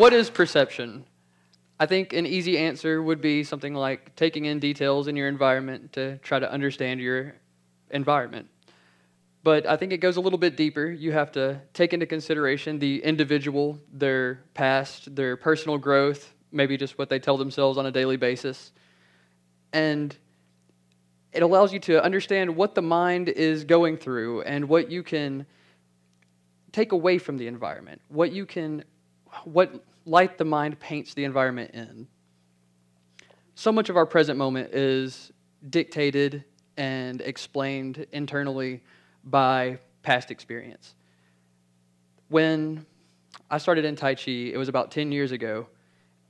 what is perception? I think an easy answer would be something like taking in details in your environment to try to understand your environment. But I think it goes a little bit deeper. You have to take into consideration the individual, their past, their personal growth, maybe just what they tell themselves on a daily basis. And it allows you to understand what the mind is going through and what you can take away from the environment, what light the mind paints the environment in. So much of our present moment is dictated and explained internally by past experience. When I started in Tai Chi, it was about 10 years ago,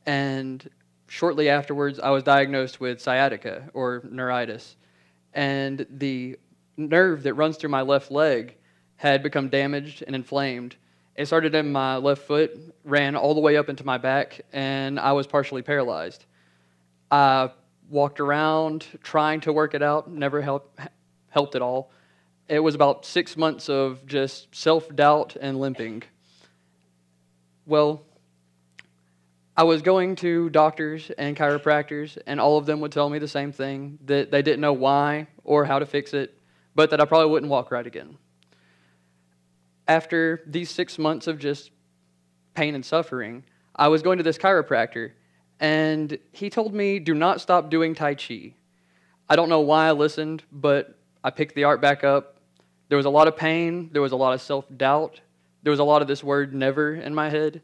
and shortly afterwards I was diagnosed with sciatica, or neuritis, and the nerve that runs through my left leg had become damaged and inflamed. It started in my left foot, ran all the way up into my back, and I was partially paralyzed. I walked around trying to work it out, never helped at all. It was about 6 months of just self-doubt and limping. Well, I was going to doctors and chiropractors, and all of them would tell me the same thing, that they didn't know why or how to fix it, but that I probably wouldn't walk right again. After these 6 months of just pain and suffering, I was going to this chiropractor, and he told me, do not stop doing Tai Chi. I don't know why I listened, but I picked the art back up. There was a lot of pain. There was a lot of self-doubt. There was a lot of this word never in my head.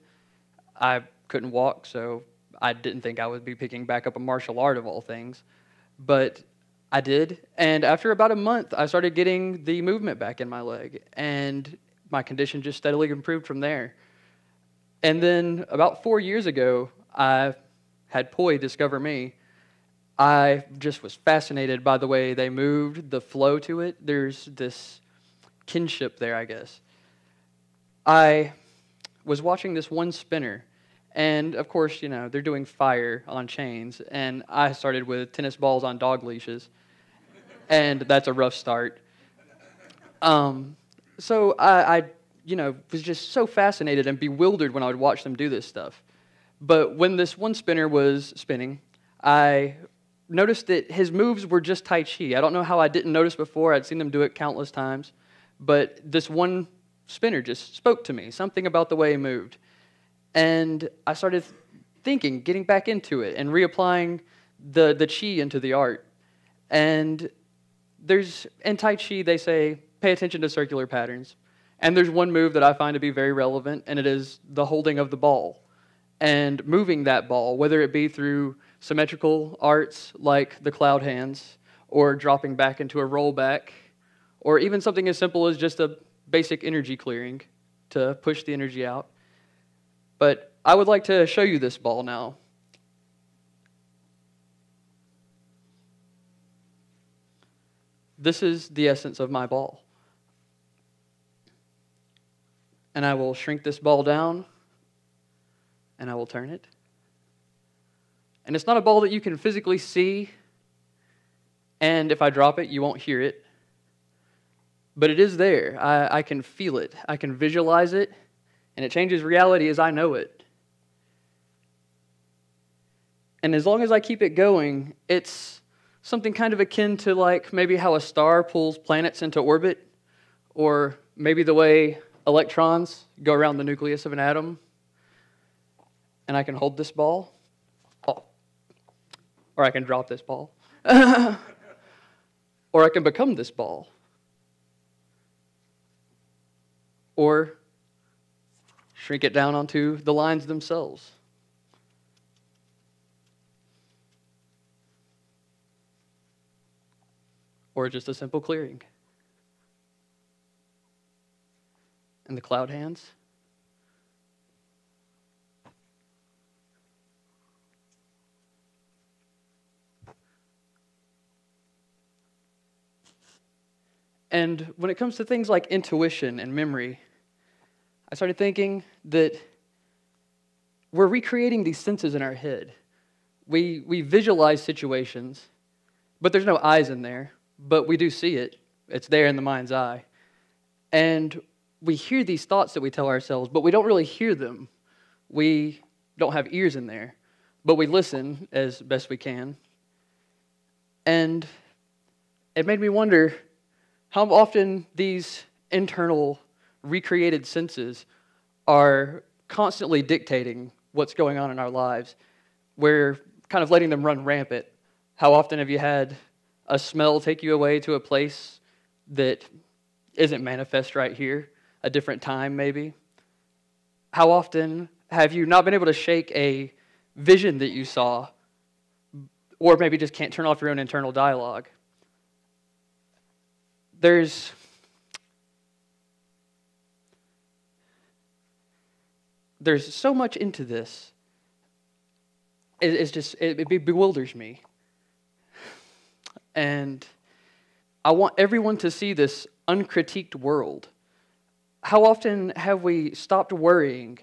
I couldn't walk, so I didn't think I would be picking back up a martial art of all things. But I did, and after about a month, I started getting the movement back in my leg, and my condition just steadily improved from there. And then about 4 years ago, I had Poi discover me. I just was fascinated by the way they moved, the flow to it. There's this kinship there, I guess. I was watching this one spinner, and of course, you know, they're doing fire on chains, and I started with tennis balls on dog leashes, and that's a rough start. So I was just so fascinated and bewildered when I would watch them do this stuff. But when this one spinner was spinning, I noticed that his moves were just Tai Chi. I don't know how I didn't notice before. I'd seen them do it countless times. But this one spinner just spoke to me, something about the way he moved. And I started thinking, getting back into it, and reapplying the Chi into the art. And in Tai Chi, they say, pay attention to circular patterns. And there's one move that I find to be very relevant, and it is the holding of the ball. And moving that ball, whether it be through symmetrical arts like the cloud hands, or dropping back into a rollback, or even something as simple as just a basic energy clearing to push the energy out. But I would like to show you this ball now. This is the essence of my ball. And I will shrink this ball down, and I will turn it. And it's not a ball that you can physically see, and if I drop it, you won't hear it. But it is there. I can feel it. I can visualize it, and it changes reality as I know it. And as long as I keep it going, it's something kind of akin to like maybe how a star pulls planets into orbit, or maybe the way electrons go around the nucleus of an atom. And I can hold this ball, or I can drop this ball, or I can become this ball, or shrink it down onto the lines themselves. Or just a simple clearing. And the cloud hands. And when it comes to things like intuition and memory, I started thinking that we're recreating these senses in our head. We visualize situations, but there's no eyes in there, but we do see it. It's there in the mind's eye. And we hear these thoughts that we tell ourselves, but we don't really hear them. We don't have ears in there, but we listen as best we can. And it made me wonder how often these internal recreated senses are constantly dictating what's going on in our lives. We're kind of letting them run rampant. How often have you had a smell take you away to a place that isn't manifest right here, a different time maybe? How often have you not been able to shake a vision that you saw, or maybe just can't turn off your own internal dialogue? There's so much into this. It bewilders me. And I want everyone to see this uncritiqued world. How often have we stopped worrying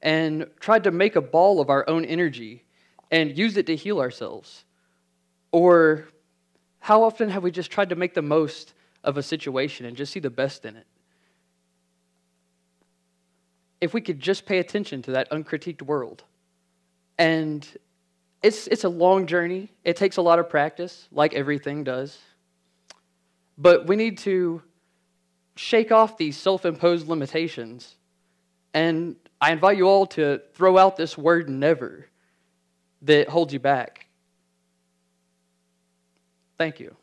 and tried to make a ball of our own energy and use it to heal ourselves? Or how often have we just tried to make the most of a situation and just see the best in it? If we could just pay attention to that uncritiqued world. And it's a long journey. It takes a lot of practice, like everything does. But we need to shake off these self-imposed limitations. And I invite you all to throw out this word never that holds you back. Thank you.